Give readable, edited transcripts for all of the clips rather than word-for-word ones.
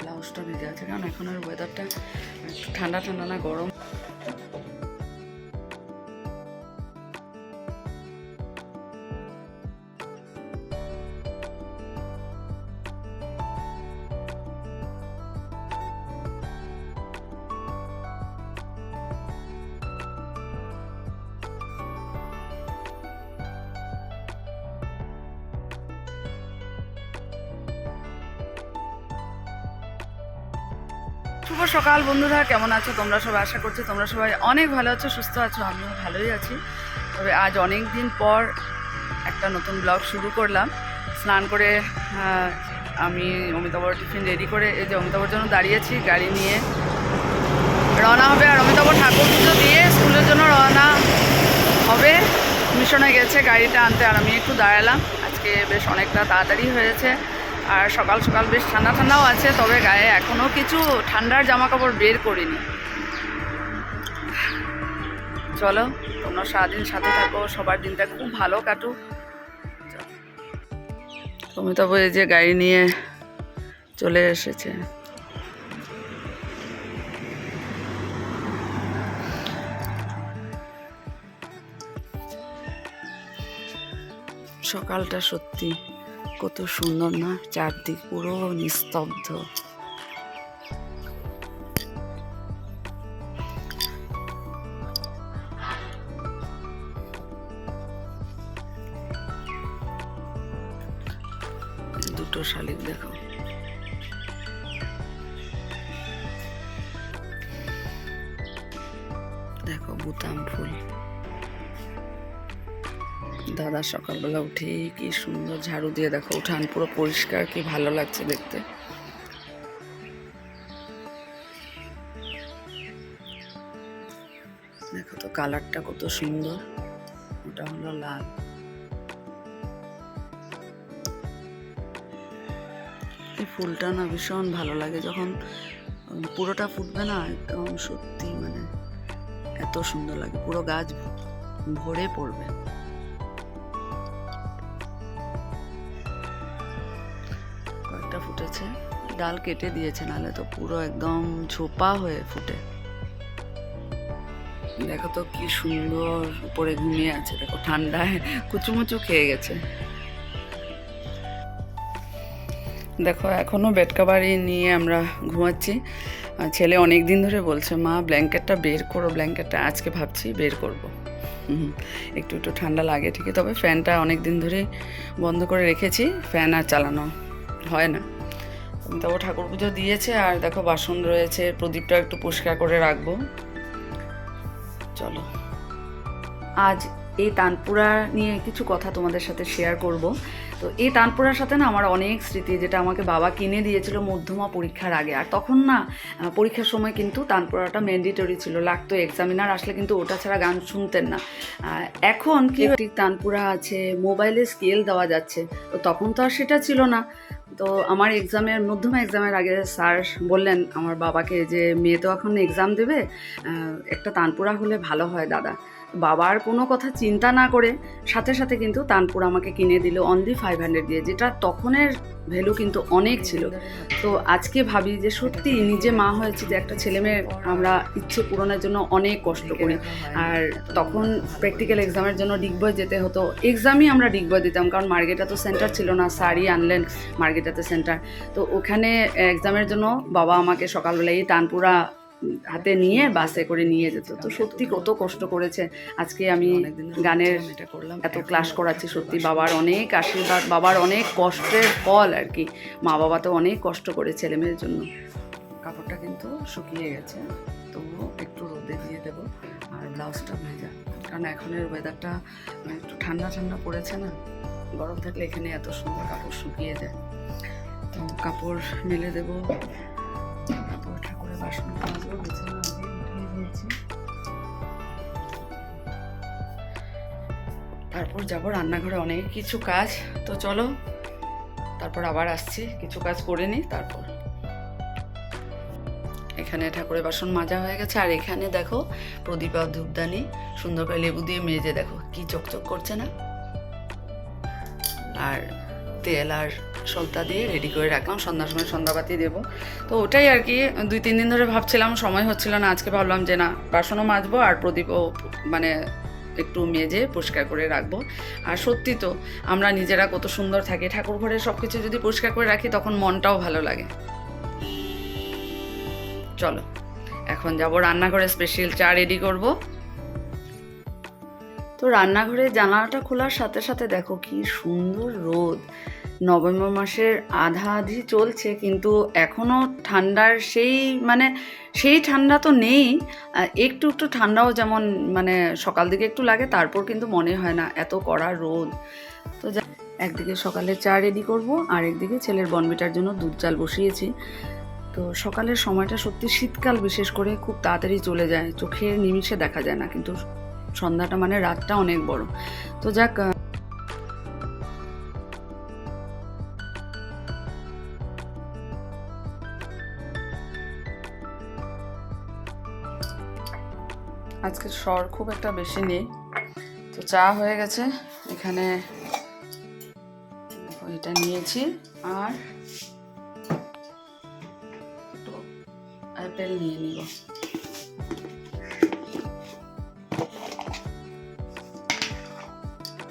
ব্লাউজটা ভিজে আছে, কারণ এখন আর ওয়েদারটা ঠান্ডা ঠান্ডা না গরম। শুভ সকাল বন্ধুরা, কেমন আছো তোমরা সবাই? আশা করছি তোমরা সবাই অনেক ভালো আছো, সুস্থ আছো। আমিও ভালোই আছি। তবে আজ অনেক দিন পর একটা নতুন ব্লগ শুরু করলাম। স্নান করে আমি অমিতাভর টিফিন রেডি করে এই যে অমিতাভর জন্য দাঁড়িয়েছি, গাড়ি নিয়ে রওনা হবে। আর অমিতাভ ঠাকুর পুজো দিয়ে স্কুলের জন্য রওনা হবে, মিশনে গেছে গাড়িটা আনতে। আর আমি একটু দাঁড়ালাম, আজকে বেশ অনেকটা তাড়াতাড়ি হয়েছে। আর সকাল সকাল বেশ ঠান্ডা ঠান্ডাও আছে, তবে গায়ে এখনও কিছু ঠান্ডার জামা কাপড় বের করিনি। চলো তোমরা সারাদিন সাথে থাকো, সবার দিনটা খুব ভালো কাটুক। অমিতাভ এই যে গাড়ি নিয়ে চলে এসেছে। সকালটা সত্যি কত সুন্দর না, চারদিক পুরো নিস্তব্ধ। দুটো শালিক দেখো, দেখো বুতাম ফুল। দাদা সকালবেলা উঠেই কি সুন্দর ঝাড়ু দিয়ে দেখো উঠান পুরো পরিষ্কার, কি ভালো লাগছে দেখতে। দেখো তো কালারটা কত সুন্দর, ওটা হলো লাল। এই ফুলটা না ভীষণ ভালো লাগে, যখন পুরোটা ফুটবে না একদম সত্যি মানে এত সুন্দর লাগে, পুরো গাছ ভরে পড়বে। কয়েকটা ফুটেছে, ডাল কেটে দিয়েছে, নাহলে তো পুরো একদম ঝোপা হয়ে ফুটে। দেখো তো কি সুন্দর উপরে ঘুমিয়ে আছে, দেখো ঠান্ডায় কুচুমুচু খেয়ে গেছে। দেখো এখনো বেড কাভারই নিয়ে আমরা ঘুমাচ্ছি। ছেলে অনেক দিন ধরে বলছে মা ব্ল্যাঙ্কেটটা বের করো, ব্ল্যাঙ্কেটটা। আজকে ভাবছি বের করবো। একটু একটু ঠান্ডা লাগে ঠিকই, তবে ফ্যানটা অনেক দিন ধরেই বন্ধ করে রেখেছি, ফ্যান আর চালানো হয় না। তবে ঠাকুর পুজো দিয়েছে, আর দেখো বাসন রয়েছে, প্রদীপটা একটু পরিষ্কার করে রাখবো। চলো আজ এই তানপুরা নিয়ে কিছু কথা তোমাদের সাথে শেয়ার করব। তো এই তানপুরার সাথে না আমার অনেক স্মৃতি, যেটা আমাকে বাবা কিনে দিয়েছিল মধ্যমা পরীক্ষার আগে। আর তখন না পরীক্ষার সময় কিন্তু তানপুরাটা ম্যান্ডেটরি ছিল, লাগতো। এক্সামিনার আসলে কিন্তু ওটা ছাড়া গান শুনতেন না। এখন কি তানপুরা আছে, মোবাইলে স্কেল দেওয়া যাচ্ছে, তো তখন তো আর সেটা ছিল না। তো আমার মধ্যমা এক্সামের আগে স্যার বললেন আমার বাবাকে যে মেয়ে তো এখন এক্সাম দেবে, একটা তানপুরা হলে ভালো হয় দাদা। বাবার কোনো কথা চিন্তা না করে সাথে সাথে কিন্তু তানপুরা আমাকে কিনে দিল অনলি 500 দিয়ে, যেটা তখনের ভ্যালু কিন্তু অনেক ছিল। তো আজকে ভাবি যে সত্যি নিজে মা হয়েছে, যে একটা ছেলে মেয়ের আমরা ইচ্ছে পূরণের জন্য অনেক কষ্ট করি। আর তখন প্র্যাকটিক্যাল এক্সামের জন্য ডিগবয় যেতে হতো, এক্সামই আমরা ডিগবয় দিতাম, কারণ মার্গেটা তো সেন্টার ছিল না। স্যারই আনলেন মার্গেটাতে সেন্টার। তো ওখানে এক্সামের জন্য বাবা আমাকে সকালবেলায় তানপুরা হাতে নিয়ে বাসে করে নিয়ে যেত। তো সত্যি কত কষ্ট করেছে। আজকে আমি গানের এত ক্লাস করাচ্ছি, সত্যি বাবার অনেক আশীর্বাদ, বাবার অনেক কষ্টের ফল আর কি। মা বাবা তো অনেক কষ্ট করে ছেলে মেয়ের জন্য। কাপড়টা কিন্তু শুকিয়ে গেছে, তবুও একটু রোদে দিয়ে দেবো। আর ব্লাউজটা ভেজা, কারণ এখনের ওয়েদারটা একটু ঠান্ডা ঠান্ডা পড়েছে না, গরম থাকলে এখানে এত সুন্দর কাপড় শুকিয়ে যায়। তো কাপড় মেলে দেবো, তারপর ঠাকুরের বাসন মাজবো, বিছানা আগে উঠিয়ে দিয়েছি। তারপর যাবো রান্নাঘরে, অনেক কিছু কাজ। তো চলো তারপর আবার আসছি, কিছু কাজ করে নিই। তারপর এখানে এখানে ঠাকুরের বাসন মাজা হয়ে গেছে, আর এখানে দেখো প্রদীপ আর ধূপদানি সুন্দর করে লেবু দিয়ে মেজে দেখো কি চকচক করছে না, আর তেল আর সলতা দিয়ে রেডি করে রাখলাম, সন্ধ্যার সময় সন্ধ্যাবাতি দেবো। তো ওটাই আর কি 2-3 দিন ধরে ভাবছিলাম, সময় হচ্ছিল না। আজকে ভাবলাম যে না, বাসনও মাজবো আর প্রদীপও মানে একটু মেজে পরিষ্কার করে রাখবো। আর সত্যি তো আমরা নিজেরা কত সুন্দর থাকি, ঠাকুর ঘরে সব কিছু যদি পরিষ্কার করে রাখি তখন মনটাও ভালো লাগে। চলো এখন যাবো রান্নাঘরে, স্পেশাল চা রেডি করব। তো রান্নাঘরে জানালাটা খোলার সাথে সাথে দেখো কি সুন্দর রোদ। নভেম্বর মাসের আধা আধি চলছে, কিন্তু এখনও ঠান্ডার সেই ঠান্ডা তো নেই। একটু একটু ঠান্ডাও যেমন মানে সকাল দিকে একটু লাগে, তারপর কিন্তু মনে হয় না, এত কড়া রোদ। তো একদিকে সকালে চা রেডি করব, আর একদিকে ছেলের বর্নভিটার জন্য দুধ চাল বসিয়েছি। তো সকালের সময়টা সত্যি শীতকাল বিশেষ করে খুব তাড়াতাড়ি চলে যায়, চোখের নিমিষে দেখা যায় না, কিন্তু সন্ধ্যাটা মানে রাতটা অনেক বড়। তো যাক, আজকে স্বর খুব একটা বেশি নেই। তো চা হয়ে গেছে, এখানে এটা নিয়েছি, আর অ্যাপেল নিয়ে নিব।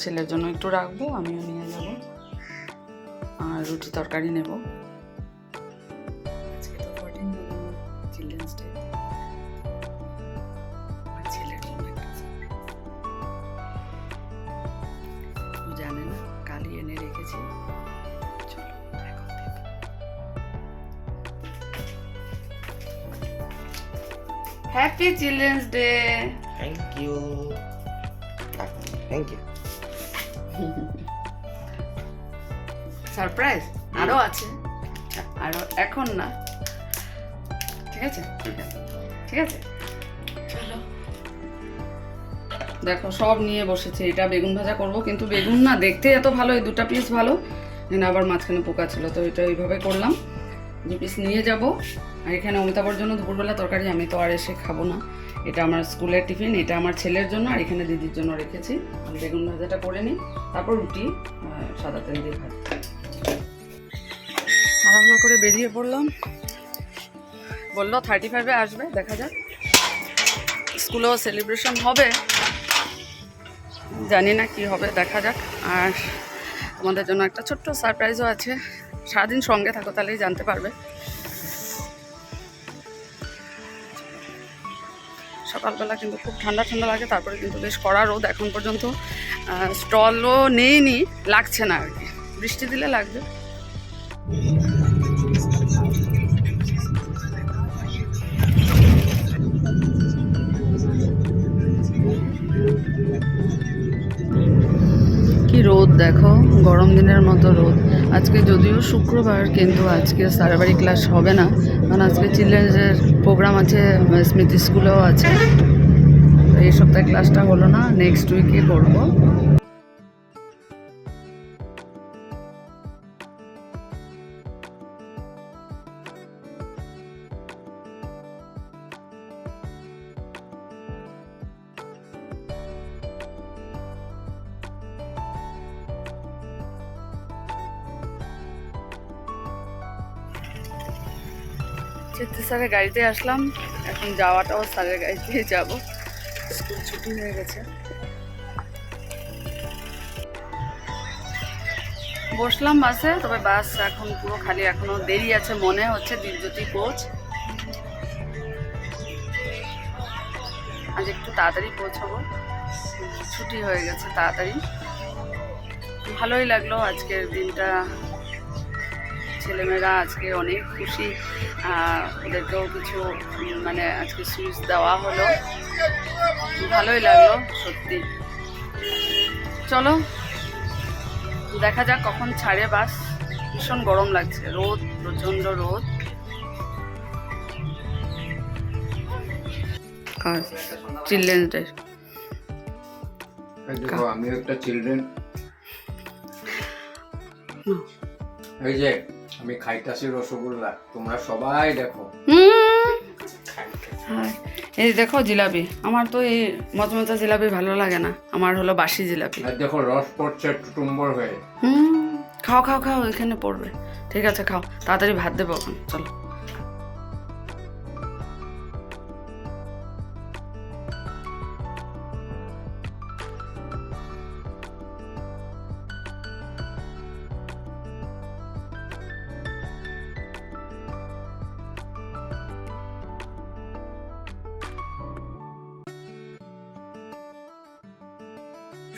ছেলের জন্য একটু রাখবো, আমিও নিয়ে যাব, আর রুটি তরকারি নেব। আজকে তো 14 নভেম্বর, চিলড্রেন্স ডে। ছেলের জন্য জানে না, কালই এনে রেখেছি। চলো এখন দেব। Happy children's day. Thank you, thank you. Surprise আরো আছে, আরো এখন না, ঠিক আছে ঠিক আছে। চলো দেখো সব নিয়ে বসেছে। এটা বেগুন ভাজা করব, কিন্তু বেগুন না দেখতে এত ভালো, এই 2টা পিস ভালো, আবার মাঝখানে পোকা ছিল, তো এটা এইভাবে করলাম। 2 পিস নিয়ে যাব। আর এখানে অমিতাভর জন্য দুপুরবেলা তরকারি, আমি তো আর এসে খাবো না, এটা আমার স্কুলের টিফিন, এটা আমার ছেলের জন্য, আর এখানে দিদির জন্য রেখেছি। আমি বেগুন ভাজাটা করে নিই, তারপর রুটি সাদা তেল দিয়ে ভাজি। তাড়াহুড়ো করে বেরিয়ে পড়লাম, বললো 35-এ আসবে, দেখা যাক। স্কুলেও সেলিব্রেশন হবে, জানি না কি হবে, দেখা যাক। আর তোমাদের জন্য একটা ছোট্ট সারপ্রাইজও আছে, সারাদিন সঙ্গে থাকো তাহলেই জানতে পারবে। সকালবেলা কিন্তু খুব ঠান্ডা ঠান্ডা লাগে, তারপরে কিন্তু বেশ কড়া রোদ। এখন পর্যন্ত স্টলও নেইনি, লাগছে না আর কি, বৃষ্টি দিলে লাগবে। কি রোদ দেখো, গরম দিনের মতো রোদ। আজকে যদিও শুক্রবার, কিন্তু আজকে সারাবাড়ি ক্লাস হবে না, কারণ আজকে চিলড্রেন্সের প্রোগ্রাম আছে, স্মৃতি স্কুলেও আছে। এই সপ্তাহে ক্লাসটা হলো না, নেক্সট উইকে করবো। চিত্তি স্যারের গাড়িতে আসলাম, এখন যাওয়াটাও স্যারের গাড়িতেই যাব, স্কুল ছুটি হয়ে গেছে। বসলাম বাসে, তবে বাস এখন পুরো খালি, এখনো দেরি আছে মনে হচ্ছে, দীপজ্যোতি কোচ। আজ একটু তাড়াতাড়ি পৌঁছাবো, ছুটি হয়ে গেছে তাড়াতাড়ি। ভালোই লাগলো আজকের দিনটা, ছেলেমেয়েরা আজকে অনেক খুশি, ওদেরকেও কিছু মানে আজকে সুইচ দেওয়া হলো, ভালোই লাগলো সত্যি। চলো দেখা যাক কখন ছাড়ে বাস, ভীষণ গরম লাগছে, রোদ, প্রচণ্ড রোদ। আর চিলড্রেন্স ডে, আমি একটা চিলড্রেন, এই যে আমি খাইতাছি রসগোল্লা, তোমরা সবাই দেখো। আর এই দেখো জিলাপি, আমার তো এই মচমচা জিলাপি ভালো লাগে না, আমার হলো বাসি জিলাপি। আর দেখো রস পড়ছে একটু টুম্বর হয়ে। খাও খাও খাও, এখানে পড়বে। ঠিক আছে খাও, তাড়াতাড়ি ভাত দেবো এখন, চলো।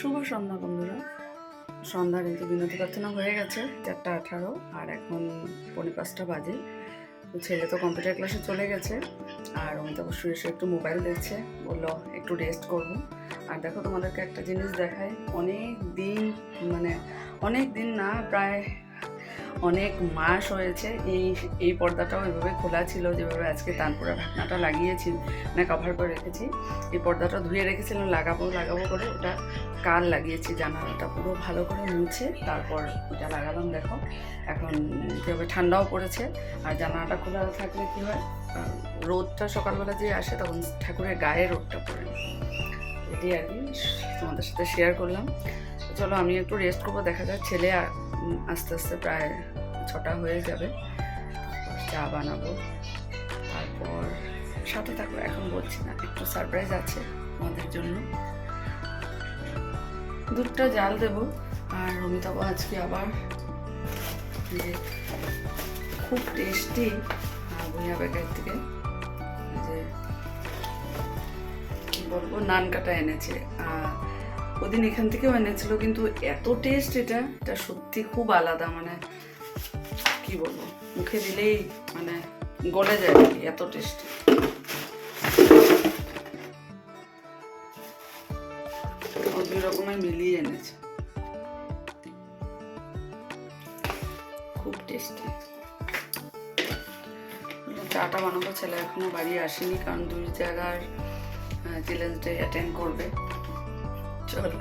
শুভ সন্ধ্যা বন্ধুরা। সন্ধ্যার কিন্তু বিনতি প্রার্থনা হয়ে গেছে, 4:18, আর এখন 4:45 বাজে। তো ছেলে তো কম্পিউটার ক্লাসে চলে গেছে, আর অমিতাভ শুয়ে এসে একটু মোবাইল দেখছে, বললো একটু রেস্ট করবো। আর দেখো তোমাদেরকে একটা জিনিস দেখাই, অনেক দিন না, প্রায় অনেক মাস হয়েছে এই পর্দাটাও এভাবে খোলা ছিল, যেভাবে আজকে তানপুরা ঢাকনাটা লাগিয়েছি, মানে কভার করে রেখেছি। এই পর্দাটা ধুয়ে রেখেছিলাম, লাগাবো করে ওটা কাল লাগিয়েছি। জানালাটা পুরো ভালো করে মুছে তারপর এটা লাগালাম। দেখো এখন কীভাবে ঠান্ডাও পড়েছে, আর জানালাটা খোলা থাকলে কী হয়, রোদটা সকালবেলা যে আসে তখন ঠাকুরের গায়ে রোদটা পড়ে। এটি আর কি তোমাদের সাথে শেয়ার করলাম। চলো আমি একটু রেস্ট করবো, দেখা যায় ছেলে আস্তে আস্তে প্রায় 6টা হয়ে যাবে, চা বানাবো, তারপর সাথে থাকবো। এখন বলছি না, একটু সারপ্রাইজ আছে তোমাদের জন্য। দুধটা জাল দেবো, আর অমিতাভ আজকে আবার খুব টেস্টি ভুঁইয়া বেকারি থেকে যে কি বলবো নান কাটা এনেছে। ওদিন এখান থেকেও এনেছিল, কিন্তু এত টেস্ট এটা সত্যি খুব আলাদা, মানে কি বলবো, মুখে দিলেই মানে গলে যায় আর কি, এত টেস্টি। দুই রকমের মিলিয়ে এনেছে, খুব টেস্টি। চাটা বানাবো, ছেলে এখনো বাড়ি আসেনি, কারণ 2 জায়গার চিলড্রেন্স ডে অ্যাটেন্ড করবে। চলো।